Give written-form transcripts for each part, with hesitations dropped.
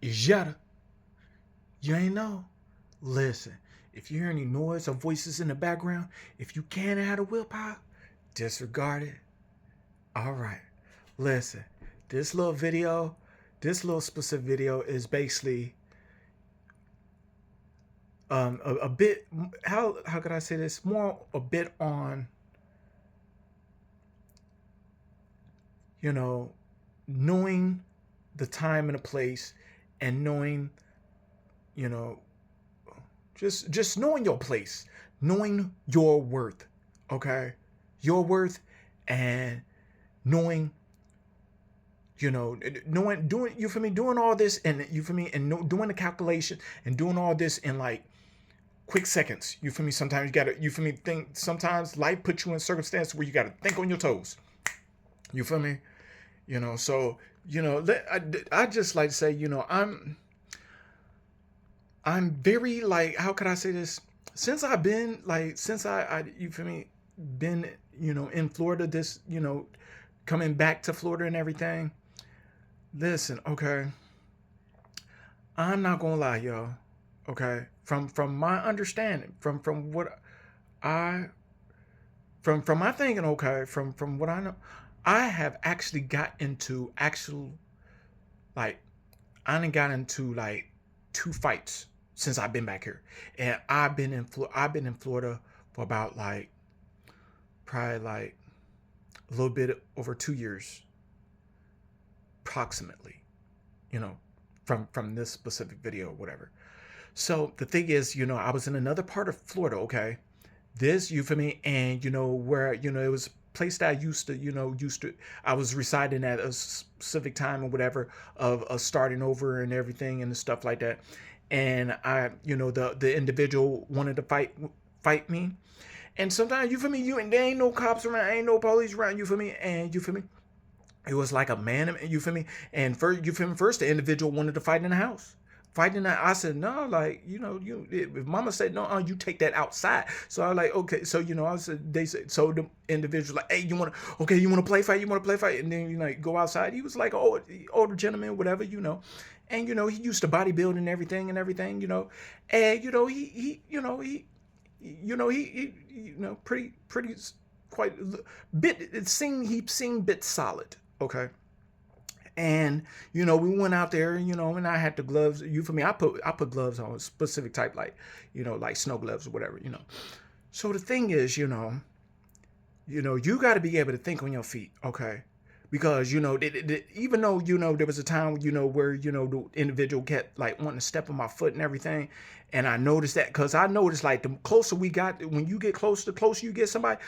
Jetta, you ain't know? Listen, if you hear any noise or voices in the background, if you can't add a willpower, disregard it. All right. Listen, this little video, this little specific video is basically a bit, how could I say this? More a bit on, you know, knowing the time and the place, and knowing, you know, just knowing your place, knowing your worth, okay? Your worth, and knowing, knowing, doing, you feel me, doing all this, and you feel me, and doing the calculation and doing all this in like quick seconds. You feel me? Sometimes you gotta, you feel me, think. Sometimes life puts you in circumstances where you gotta think on your toes. You feel me? So I just like to say, I'm very, like, how could I say this? Since I've been like, since I you feel me, been, in Florida, this, coming back to Florida and everything. Listen, okay, I'm not gonna lie, y'all. Okay, from my understanding, from what I, from my thinking, okay, from what I know, I have actually got into actual, like, I done got into like 2 fights since I've been back here, and I've been in Florida for about, like, probably like a little bit over 2 years, approximately. You know, from this specific video or whatever. So the thing is, I was in another part of Florida. Okay, this, you feel me, and where, it was a place that I I was residing at a specific time or whatever of starting over and everything and stuff like that. And I, the individual wanted to fight me. And sometimes, you feel me, and there ain't no cops around, ain't no police around, you feel me, and you feel me, it was like a man, you feel me, and first, you feel me, first the individual wanted to fight in the house. Fighting that, I said no, like, if mama said no, you take that outside. So I was like, okay, so I said, they said, so the individual like, hey, you want to play fight, and then go outside. He was like, oh, older gentleman, whatever, and he used to bodybuild and everything, and he pretty quite bit, it seemed, he seemed bit solid. Okay. And we went out there, and I had the gloves. You for me, I put gloves on, specific type, like, like snow gloves or whatever. So the thing is, you got to be able to think on your feet, okay? Because even though there was a time where the individual kept like wanting to step on my foot and everything, and I noticed that, because I noticed, like, the closer we got, when you get close, the closer you get somebody,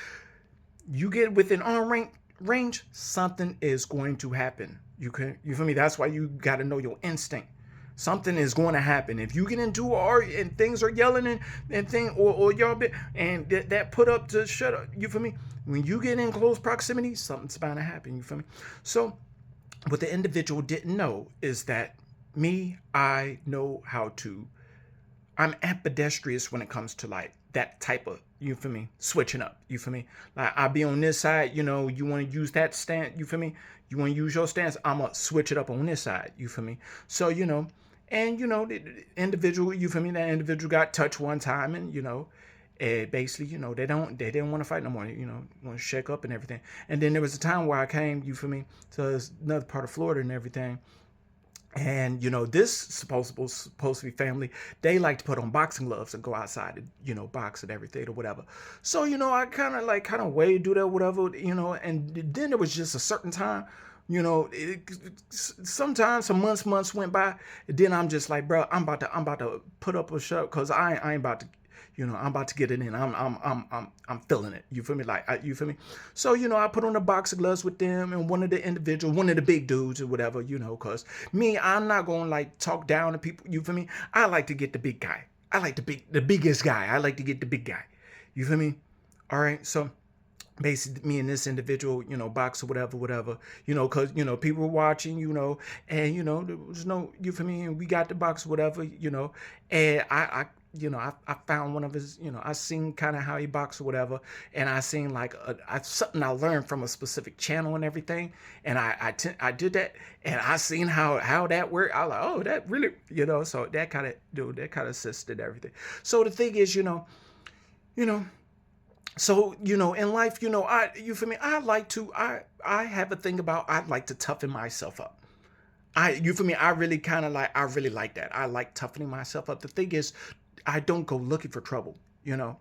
you get within arm range, something is going to happen. You feel me? That's why you got to know your instinct. Something is going to happen if you get into and things are yelling and thing, or y'all bit, and that put up to shut up. You feel me? When you get in close proximity, something's bound to happen. You feel me? So what the individual didn't know is that I know how to, I'm ambidextrous when it comes to, like, that type of, you feel me, switching up. You feel me? Like, I'll be on this side, you want to use that stance, you feel me? You want to use your stance, I'ma switch it up on this side, you feel me? So, and the individual, you feel me, that individual got touched one time, and basically, they didn't want to fight no more, want to shake up and everything. And then there was a time where I came, you feel me, to another part of Florida and everything. And this supposed to be family. They like to put on boxing gloves and go outside and box and everything or whatever. So I kind of way do that, whatever, And then there was just a certain time, sometimes some months went by. And then I'm just like, bro, I'm about to put up a show, because I ain't about to. I'm about to get it in. I'm feeling it. You feel me? Like, you feel me? So I put on the boxing gloves with them, and one of the big dudes or whatever. Cause me, I'm not gonna like talk down to people. You feel me? I like to get the big guy. I like the biggest guy. I like to get the big guy. You feel me? All right. So basically, me and this individual, box or whatever, because people were watching, and there was no, you feel me, and we got the box, whatever, and I found one of his, I seen kind of how he boxed or whatever, and I seen like something I learned from a specific channel and everything, and I did that, and I seen how that worked. I was like, oh, that really, so that kind of, that kind of assisted everything. So the thing is, you know, so in life, you feel me? I have a thing about I like to toughen myself up. You feel me? I really like that. I like toughening myself up. The thing is, I don't go looking for trouble, you know.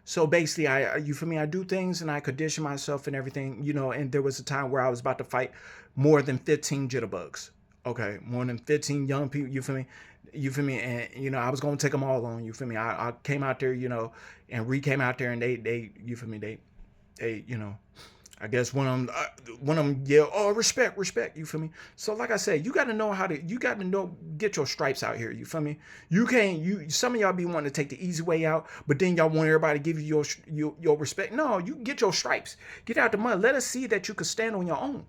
So basically, you feel me? I do things and I condition myself and everything, and there was a time where I was about to fight more than 15 jitterbugs. Okay, more than 15 young people, you feel me? You feel me? And, I was going to take them all on, you feel me? I came out there, and Ree came out there and you feel me? They, I guess one of them yell, "Oh, respect, respect!" You feel me? So, like I said, you got to know you got to know, get your stripes out here. You feel me? You can't, some of y'all be wanting to take the easy way out, but then y'all want everybody to give you your respect. No, you get your stripes, get out the mud. Let us see that you can stand on your own.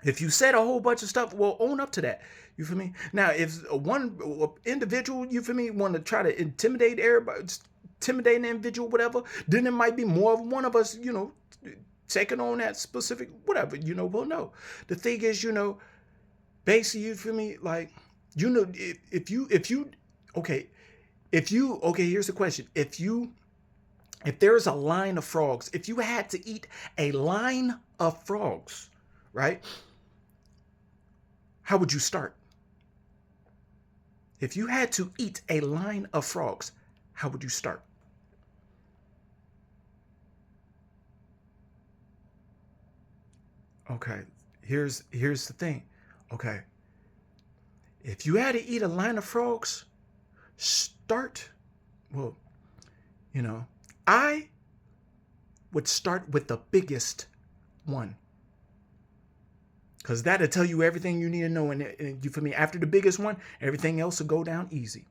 If you said a whole bunch of stuff, well, own up to that. You feel me? Now, if one individual, you feel me, want to try to intimidate everybody, intimidate an individual, whatever, then it might be more of one of us, taking on that specific whatever, we'll know. The thing is, basically, you feel me, like, okay, okay, here's the question. If there's a line of frogs, if you had to eat a line of frogs, right, how would you start? If you had to eat a line of frogs, how would you start? Okay, here's the thing. Okay, if you had to eat a line of frogs, start, well, I would start with the biggest one. Because that'll tell you everything you need to know. And you feel me? After the biggest one, everything else will go down easy.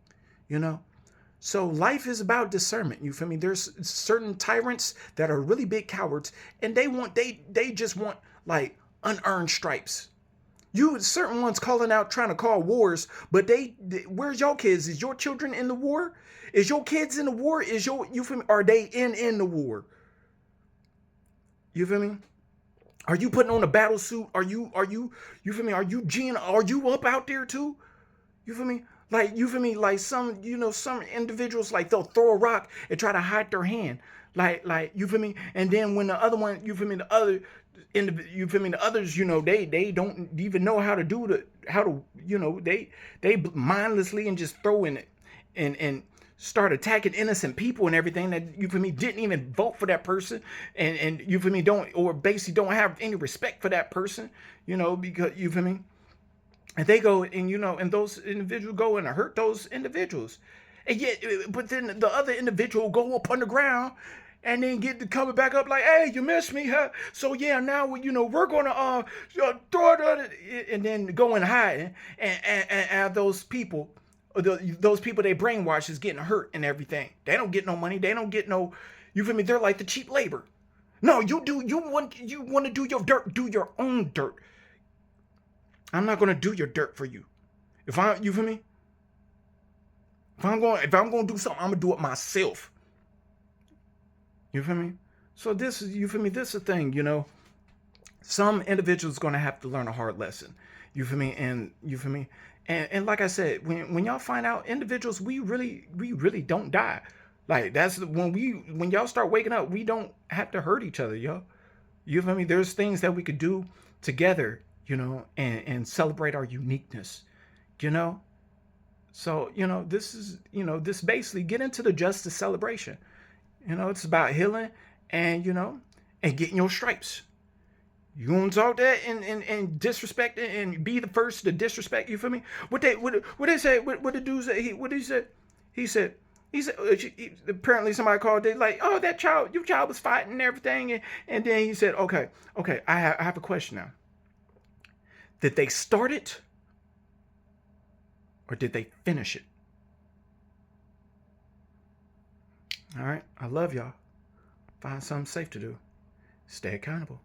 So life is about discernment. You feel me? There's certain tyrants that are really big cowards, and they just want like unearned stripes. You certain ones calling out trying to call wars, but where's your kids? Is your children in the war? Is your kids in the war? You feel me? Are they in the war? You feel me? Are you putting on a battle suit? You feel me? Are you up out there too? You feel me? Like, you feel me? Like some individuals, like, they'll throw a rock and try to hide their hand. Like, you feel me? And then when the other one, you feel me, you feel me, the others, they don't even know how to they mindlessly and just throw in it and start attacking innocent people and everything that, you feel me, didn't even vote for that person, and you feel me, basically don't have any respect for that person, because, you feel me, and they go and, and those individuals go and hurt those individuals, and yet, but then the other individual go up on the ground and then get to coming back up like, "Hey, you missed me, huh? So yeah, now we're gonna throw it," and then go and hide, and those people, those people they brainwash is getting hurt and everything. They don't get no money. They don't get no. You feel me? They're like the cheap labor. No, you do. You want to do your dirt. Do your own dirt. I'm not gonna do your dirt for you. You feel me? If I'm going to do something, I'm gonna do it myself. You feel me? So this is, you feel me? This is the thing, Some individuals gonna have to learn a hard lesson. You feel me? And you feel me? And like I said, when y'all find out, individuals, we really don't die. Like, that's when y'all start waking up, we don't have to hurt each other, yo. You feel me? There's things that we could do together, and celebrate our uniqueness, you know. So, this is, this basically get into the justice celebration. It's about healing and, and getting your stripes. You gonna talk that and disrespect it and be the first to disrespect, you feel me? What they say, what the dude say, what he said? He said, apparently somebody called, they like, "Oh, your child was fighting and everything." And then he said, okay, I have a question now. Did they start it or did they finish it? All right, I love y'all. Find something safe to do. Stay accountable.